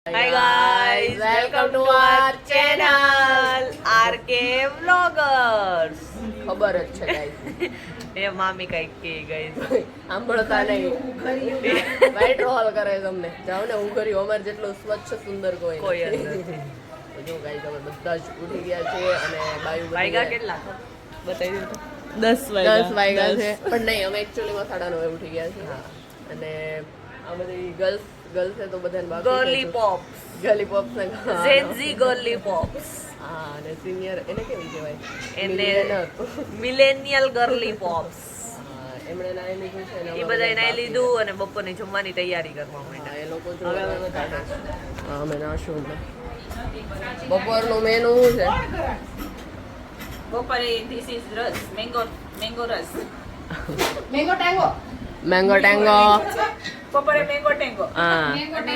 Hi guys, welcome to our channel RK Vloggers. ખબર જ છે ગાઈસ. એ મામી કઈક કે ગાઈસ સાંભળતા નહીં વાઈટ રોલ કરે તમને જાવ ને હું કર્યું અમાર જેટલું સ્વચ્છ સુંદર કોઈ કોઈ જ નથી. નથી. તો જો ગાઈસ અમે બધા જ ઉઠી ગયા છે અને બાયું વાયગા કેટલા બતાવી દો 10 વાગ્યા છે પણ નહીં અમે એકચ્યુઅલી માં 9:30 ઉઠી ગયા છે. અને આ બધી ગર્લ્સ છે તો બધાને બાકી ગર્લી પોપ્સ ગર્લી પોપ્સ ને ઝેન્ઝી ગર્લી પોપ્સ હા અને સિનિયર એને કેવી કહેવાય એને મિલેનિયલ ગર્લી પોપ્સ એમણે નાઈ લીધું છે ને એ બધાએ નાઈ લીધું અને બપોરની જમવાની તૈયારી કરવા માંડ્યા. એ લોકો જો હવે અમે બધા નાશું. હા અમે નાશું બપોરનું મેનુ શું છે બપોરે ધીસ ઇઝ રસ મેંગો રસ મેંગો ટેંગો બપોરે મેંગો ટેંગો હા અને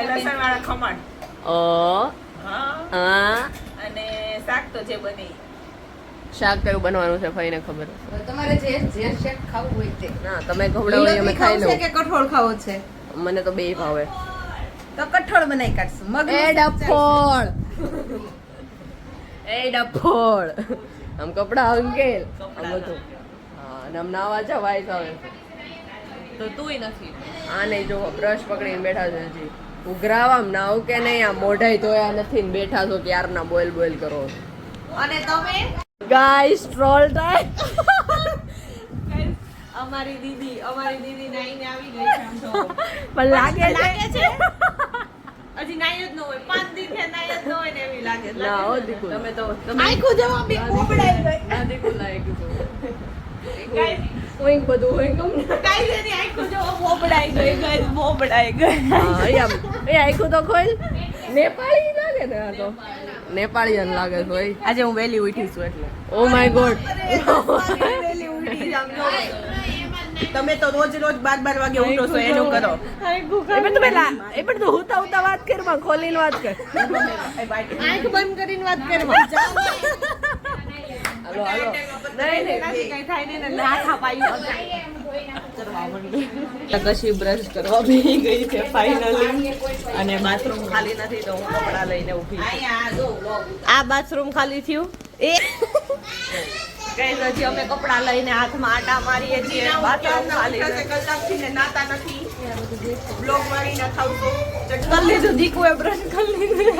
લસણ વાળા ખમણ ઓ હા હા અને શાક તો જે બને ઈ. શાક કયું બનવાનું છે ફઈને ખબર તમારે જે શેક ખાવું હોય તે ના તમે ખવડાવો એ અમે ખાઈ ખાવું છે કે લઉં કઠોળ ખાવો છે મને તો બેય ભાવે તો કઠોળ બનાવી કાઢશું મગ એ ડફોળ એ ડફોળ આમ કપડા અંકેલ આમ બધું હા અને આમ નાવા જવાય આવે તો તુંય નથી. આ નહીં જો બ્રશ પકડીને બેઠા છે હજી ઉઘરાવામ નાવ કે નહીં આ મોઢાઈ ધોયા નથી ને બેઠા છો ક્યારના બોલ કરો અને તમે ગાઈસ ટ્રોલ ટાઈમ અમારી દીદી નાઈને આવી ગઈ છે આમ તો પણ લાગે છે હજી નાઈ જ ન હોય 5 દિવસે નાઈ જ ન હોય ને એવી લાગે ના હો દીકુ તમે તો આખું જવા બી ઉબડાઈ ગઈ ના દીકુ લાગે ગાઈસ ઓઈંગ બધું ઓઈંગ કાઈ જેની આંખો જો બોબડાઈ ગઈ ગાઈસ બોબડાઈ ગઈ હા એ આખું તો ખોલ નેપાળી લાગે ને આ તો નેપાળીયન લાગે છે ભાઈ આજે હું વહેલી ઉઠી છું એટલે ઓ માય ગોડ વહેલી ઉઠી જામ તમે તો રોજ 12 વાગે ઉઠો છો એનું કરો એ પણ તું હુતા વાત કર માં ખોલીને વાત કર આંખ બંધ કરીને વાત કરવા હાલો નહીં કઈ થાય નહીં ને હાથ અપાયું કશી બ્રશ કરવા બેહી ગઈ છે ફાઇનલી અને બાથરૂમ ખાલી નથી તો હું કપડા લઈને ઊભી છું. આ બાથરૂમ ખાલી થયું એ કઈ નથી અમે કપડા લઈને હાથમાં આટા મારીએ છીએ બાથરૂમ ખાલી નથી. કલાકથી ને નાતા નથી બ્લોગ મારીને થાવ તો કરી લીધું દીકુએ બ્રશ કરી લીધું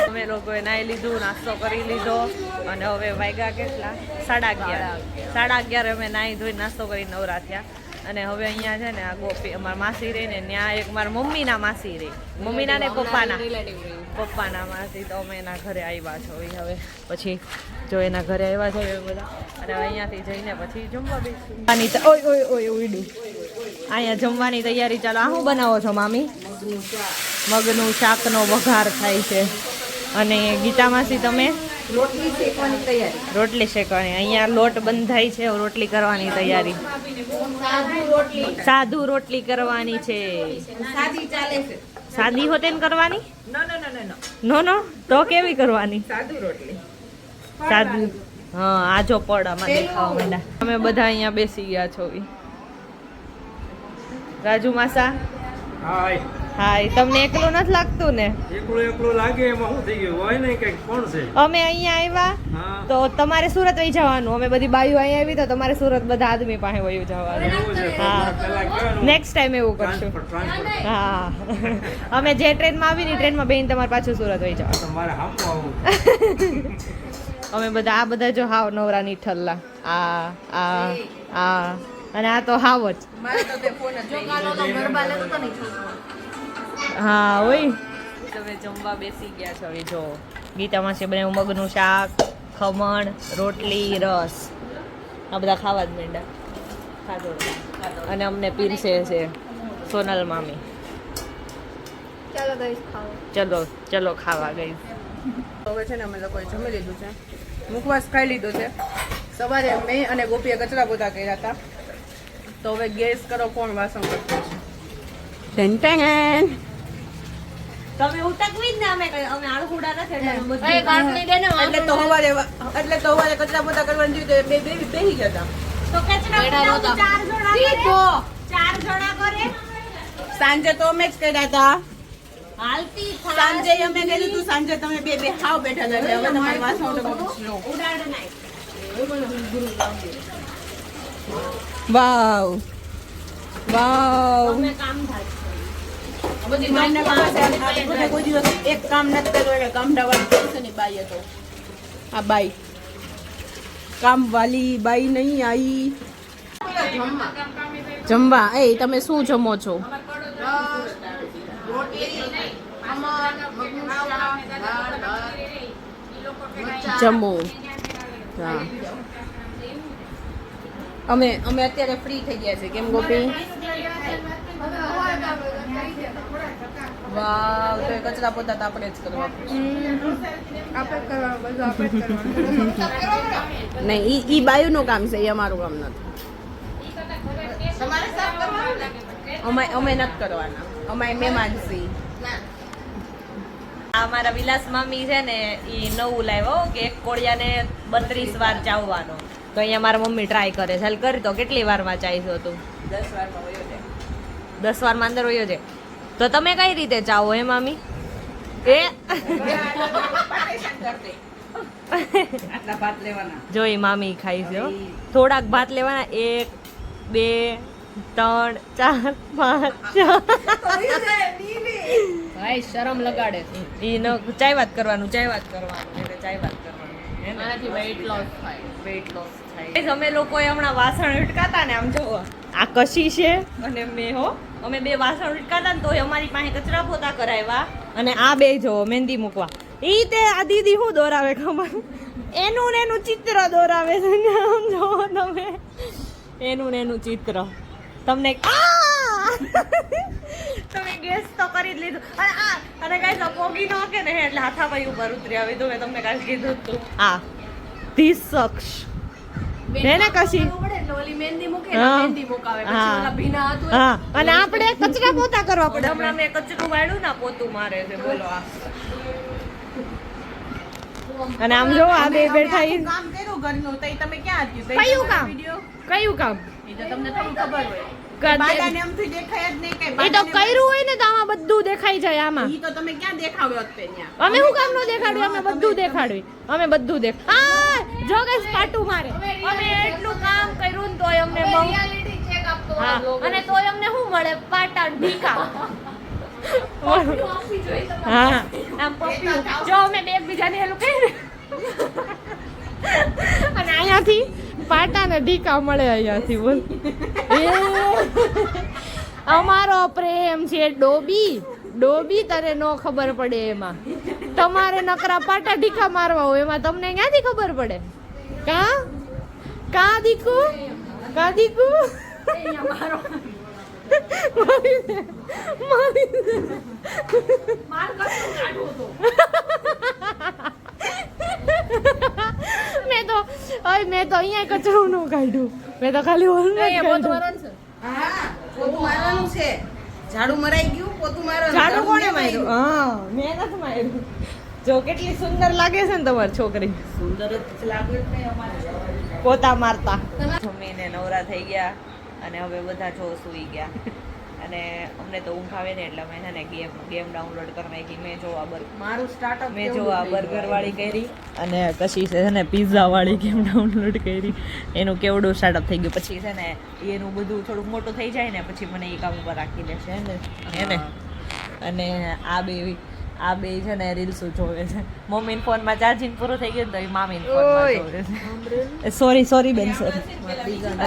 અમે લોકોએ નાઈ લીધું નાસ્તો કરી લીધો અને હવે વાગ્યા કેટલા 11:30 અમે નાઈ ધોઈ નાસ્તો કરી નવરા થયા અને હવે અહીંયા છે ને આ ગોપી અમારા માસી રહી ને ત્યાં એક મારા મમ્મીના માસી રહી મમ્મીના ને પપ્પાના માસી તો અમે એના ઘરે આવ્યા છો હવે પછી જો એના ઘરે આવ્યા છે એ બધા અને હવે અહીંયાથી જઈને પછી જમવા બેસી ઓય ઉડ્યું અહીંયા જમવાની તૈયારી ચાલો આ શું બનાવો છો મામી મગનું શાકનો વઘાર થાય છે અને ગીતા માસી તમે રોટલી શેકવાની તૈયારી રોટલી શેકવાની અહીંયા લોટ બંધાય છે રોટલી કરવાની તૈયારી સાદુ રોટલી કરવાની છે સાદી ચાલે છે સાદી હોતે ને કરવાની નો તો કેવી કરવાની સાદુ રોટલી સાદું હા આ જો પડ આમાં દેખાવા માંડ્યા અમે બધા અહીંયા બેસી ગયા છો રાજુ માસા હાય તમને એકલું નથી લાગતું ને એકલું લાગે એમાં શું થઈ ગયું હોય ને કઈક કોણ છે અમે અહીંયા આવ્યા હા તો તમારે સુરત વહી જવાનું અમે બધી બાઈઓ અહીંયા આવી તો તમારે સુરત બધા આદમી પાસે વહી જવાનું એવું છે હા. પેલા કહેવાનું નેક્સ્ટ ટાઈમ એવું કરશું ટ્રાન્સફર હા અમે જે ટ્રેનમાં આવીને ટ્રેનમાં બેહીને તમારે પાછું સુરત વહી જવાનું તમારે હામું આવું અમે બધા આ બધા જો હાવ નવરાની ઠલ્લા આ અને આ તો હાવ જ મારે તો તે ફોન જ ગરબા લેતો તો નહીં હા ઓય તમે જમવા બેસી ગયા છો હવે જો ગીતામાં છે બનાવ્યું મગનું શાક ખમણ રોટલી રસ આ બધા ખાવા જ માંડ્યા ખાધો અને અમને પીરસે છે સોનલ મામી ચલો ખાવા ગઈ હવે છે ને અમે લોકોએ જમી લીધું છે મુખવાસ ખાઈ લીધો છે સવારે મેં અને ગોપીએ કચરા પોતા કર્યા હતા તો હવે ગેસ કરો કોણ વાસણ કરતું છે તમે ઉટકવી જ ને અમે આળખુડા નથી એટલે તો હવારે કચરા પોતા કરવાની જોઈ તો બેહી ગયા હતા ચાર જણા કરે સાંજે તો અમે જ કર્યા હતા હાલતી થાય. સાંજે અમે ગયેલું તું, સાંજે તમે બે હાવ બેઠા હતા એટલે હવે તમારી વાસણ તો બહુ સ્લો. ઉડાડ નાખ. વાવ વાવ તમે કામ થાય. બધી માનને કામ છે. આપણે બધા કોઈ દિવસ એક કામ નથી કર્યું એટલે કામડાવાળી છે ને બાઈ હતો. આ બાઈ કામવાળી બાઈ નહીં આવી જમવા. એ તમે શું જમો છો? જમો. હા અમે અત્યારે ફ્રી થઈ ગયા છે. કેમ ગોપી? વાવ, તો એ કચરા પોતા તો આપણે જ કરવા નહીં. ઈ બાયુનું કામ છે, એ અમારું કામ નથી. અમે નથી કરવાના, અમારે મહેમાન છે. આ અમારા વિલાસ મામી છે ને ઈ નવું લાવ્યો કે એક કોળિયાને 32 વાર ચાવવાનો. તો અહીંયા મારા મમ્મી ટ્રાય કરે છે. હાલ કરી તો કેટલી વારમાં ચાઈશો તું? 10 વારમાં વયો જાય. 10 વારમાં અંદર વયો છે. તો તમે કઈ રીતે ચાવો હે મામી? એ આટલા ભાત લેવાના. જોઈ મામી ખાઈ છે હો. થોડાક ભાત લેવાના. 1 2 3 4 5 ભાઈ શરમ લગાડે. ઈ ન ચાય વાત કરવાનું એટલે ચાય વાત કરવાનું. આનાથી weight loss થાય. વેઇટ લોસ થાય. અમે લોકોએ હમણાં વાસણ ઉટકાતા ને, આમ જોવો આ કશી છે અને મેં હો અમે બે વાસણ ઉટકાતા ને તો અમારી પાસે કચરા પોતા કરાવ્યા. અને આ બે જોવો મહેંદી મૂકવા. ઈ તે આ દીદી શું દોરાવે ખબર? એનું ને એનું ચિત્ર દોરાવે છે ને. આમ જોવો તમે, એનું ને એનું ચિત્ર. તમને તમે ગેસ તો કરી જ લીધું. અને ગાઈસ આ પોગી નો કે ને એટલે હાથાભાઈ ઉપર ઉતરી આવી. તો મેં તમને કાલ કીધું હતું. આ ધીસ શખ્સ હે ને કશી. ઓલી મહેંદી મૂકે હા. મહેંદી મુકાવે પછી હા. ઓલા ભીના હતું હા, અને આપણે કચરા પોતા કરવા પડે. હમણાં મેં કચરું વાળ્યું ને પોતું મારે છે. બોલો આ. અને આમ જો આ બે બેઠા ઈ કામ કર્યું ઘરનું, તો ઈ તમે ક્યાં હતી? તો ઈ કયું તમારા કામ? વિડીયો? કયું કામ? ઈ તો તમને થોડું ખબર હોય. કદ- બાદાને આમથી દેખાય જ નહીં કઈ. એ તો બાદાને કર્યું હોય ને તો આમાં બધું દેખાઈ જાય આમાં. ઈ તો તમે ક્યાં દેખાવ્યો જ તે ન્યા? અમે શું કામ નો દેખાડ્યું? અમે બધું દેખાડ્યું. અમે બધું દેખ આ જો ગાઈસ પાટું મારે. અમે એટલું કામ કર્યું ને તોય અમને બહુ રિયાલિટી ચેક આપતો હા, અને તોય અમને શું મળે? પાટા ને ઢીકા. આપવી જોઈએ તમારે. હા, આમ પપ્પી જો અમે બે એકબીજાને હેલું કહી ને અને અહીંયાથી પાટા ને ઢીકા મળે અહીંયાથી. બોલ એ અમારો પ્રેમ છે ડોબી તને નો ખબર પડે એમાં. તમારે નકરા પાટા ઢીકા મારવા હોય એમાં તમને ક્યાંથી ખબર પડે? કા દીકુ માર કશું કાઢવું તો. મેં તો અહીંયા કચરો નો કાઢ્યું. મેં તો ખાલી ઓલ અહીંયા પોતું મારવાનું છે. હા, પોતું મારવાનું છે. ઝાડુ મરાઈ ગયું, પોતું મારવાનું. ઝાડુ કોણે મેં માર્યું? હા, મેં નથી માર્યું. જો કેટલી સુંદર લાગે છે ને તમારી છોકરી. સુંદર જ લાગે જ નહીં અમારે. પોતા મારતા. જમીને નવરા થઈ ગયા અને હવે બધા જો સૂઈ ગયા. અને અમને તો ઊંઘ આવે ને એટલે અમે છે ને ગેમ ડાઉનલોડ કરી નાખી. મેં મારું સ્ટાર્ટઅપ મેં જો આ બર્ગર વાળી કરી અને પછી છે ને પિઝા વાળી ગેમ ડાઉનલોડ કરી. એનું કેવડું સ્ટાર્ટઅપ થઈ ગયું. પછી છે ને એનું બધું થોડુંક મોટું થઈ જાય ને પછી મને એ કામ ઉપર રાખી લેશે હે ને. અને આ બે છે ને રીલ્સ જોવે છે. મમ્મીના ફોનમાં ચાર્જિંગ પૂરું થઈ ગયું ને તો એ મામીના ફોનમાં જોવે છે. સોરી બેન સોરી.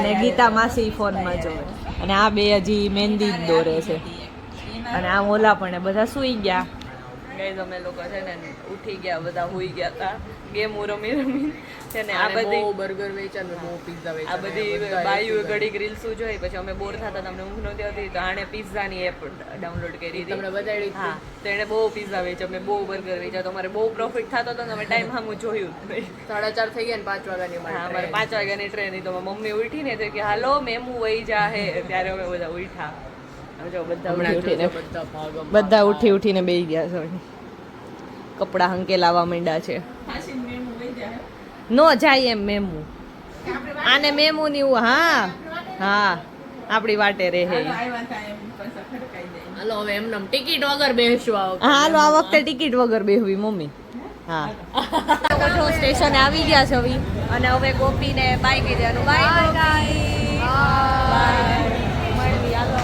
અને ગીતા માસી ફોનમાં જોવે. અને આ બે હજી મહેંદી જ દોરે છે. અને આમ ઓલા પણ બધા સૂઈ ગયા. ગાઈઝ અમે લોકો છે ને ઉઠી ગયા, બધા સૂઈ ગયા હતા ગેમ રમી છે ને. આ બધી બર્ગર વેચાણ, બહુ પિઝા આ વેચાણ. બધી બાયુ ઘડીક રીલ્સ જોઈ પછી અમે બોર થતા તમને ઊંઘ નહોતી આવતી તો આણે પિઝાની એપ ડાઉનલોડ કરી હતી. તમને બતાડી હા, તો એણે બહુ પિઝા વેચ્યા, અમે બહુ બર્ગર વેચ્યા. તો અમારે બહુ પ્રોફિટ થતો હતો ને અમે ટાઈમ સામું જોયું જ નહીં. 4:30 થઈ ગયા ને 5 વાગ્યાની હા, અમારે અમારે 5 વાગ્યાની ટ્રેન હતી. તો મમ્મી ઉઠીને તો કે હાલો મેમુ વહી જા હે. ત્યારે અમે બધા ઉઠ્યા. હવે જો બધા ઉઠી ઉઠીને બેસી ગયા છે. કપડા હંકેલાવા માંડ્યા છે. નો જાય એમ મેમુ. આને મેમુ ની હા આપણી વાટે રહે. હાલો હવે એમને ટિકિટ વગર બેસશું આવો હા હાલો આ વખતે ટિકિટ વગર બેહવી મમ્મી હા જો સ્ટેશને આવી ગયા છે હવે અને હવે ગોપીને બાય કહી દેવાનું બાય બાય મળવી હાલો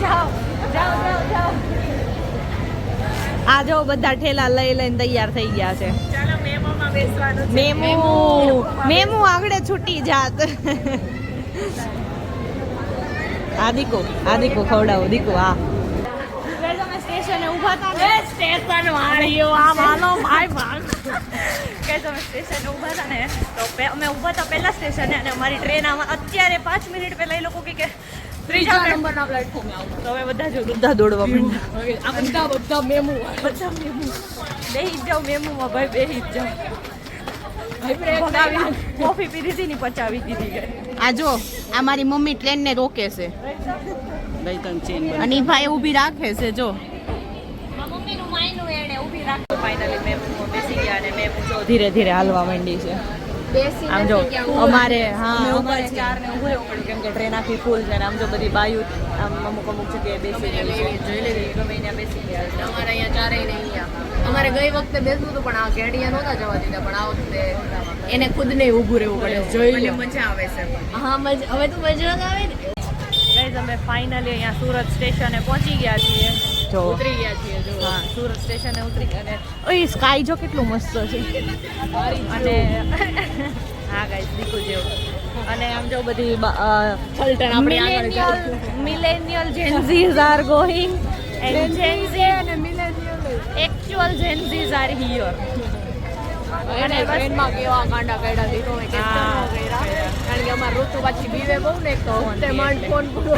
જાઓ જાઓ જાઓ જાઓ આ જો બધા ઠેલા લઈ લઈને તૈયાર થઈ ગયા છે ચાલો મેમોમાં બેસવાનું છે. મેમુ આગળ છૂટી જાત આ દીકો ખવડાવો દીકો હા તમે સ્ટેશને ઊભા હતા ને સ્ટેશન વાળીઓ આમ હાલો ભાઈ ભાગ કે તમે સ્ટેશને ઊભા હતા ને તો અમે ઊભા હતા પહેલા સ્ટેશને અને અમારી ટ્રેન આમાં અત્યારે 5 મિનિટ પહેલા એ લોકો કે ત્રીજા નંબરના પ્લેટફોર્મે આવું તો હવે બધા દોડવા માંડ્યા આ બધા મેમુ બધા મેમુ બેહી જ જાઓ મેમુમાં ભાઈ બેહી જ જાઓ કોફી પીધી હતી ને પચાવી દીધી ગઈ આ જો આ મારી મમ્મી ટ્રેન ને રોકે છે અને ઈ ભાઈ ઊભી રાખે છે જો મમ્મીનું માયનું એણે ઊભી રાખો ફાઇનલી મેમુમાં બેસી ગયા અને મેમુ જો ધીરે ધીરે હાલવા માંડી છે આમ જો અમારે અમારે ચાર ને ઊભું રહેવું પડ્યું કેમ કે ટ્રેન આખી ફૂલ છે ને આમ જો બધી બાયુ આમ અમુક જગ્યાએ બેસી ગઈ જોઈ લેવી ગમે ત્યાં બેસી ગયા છે અમારે અહીંયા ચારેય ને અહીંયા અમારે ગઈ વખતે બેસવું હતું પણ આ ઘેડિયા નહોતા જવા દીધા પણ આ વખતે એને ખુદ ને ઊભું રહેવું પડે જોઈ લો મજા આવે છે હા હવે તો મજા આવે ને ગાઈઝ અમે ફાઇનલી અહીંયા સુરત સ્ટેશને પહોંચી ગયા છીએ જો ઉતરી ગયા છીએ જો હા સુરત સ્ટેશને ઉતરી ગયા અને ઓય સ્કાય જો કેટલું મસ્ત છે અને હા ગાઈઝ દીકુ જેવું અને આમ જો બધી millennial જેન્ઝીઝ are going and Gen Z અને એકચ્યુઅલ જેન્ઝીઝ આર હિયર અને ટ્રેનમાં કેવા ગાંડા કાઢ્યા છે તો મેં કેપ્ટનો કર્યા કારણ કે અમાર ઋતુ પાછી બીવે બહુ ને તો તે માંડ ફોન પૂરો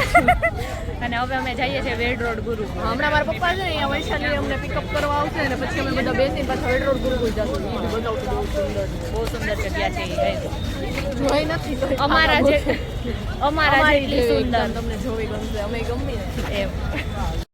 અને હવે અમે જઈએ છીએ વેડ રોડ ગુરુ હમણાં મારા પપ્પા છે ને અહીંયા વૈશાલી અમને પિકઅપ કરવા આવશે અને પછી અમે બધા બેસીને પાછા વેડ રોડ ગુરુકુળ જશું એ બી બતાવશું બહુ સુંદર બહુ સુંદર જગ્યા છે એ જોઈ નથી તો અમારા જેટલી સુંદર તમને જોવી ગમશે અમે ગમી ને એમ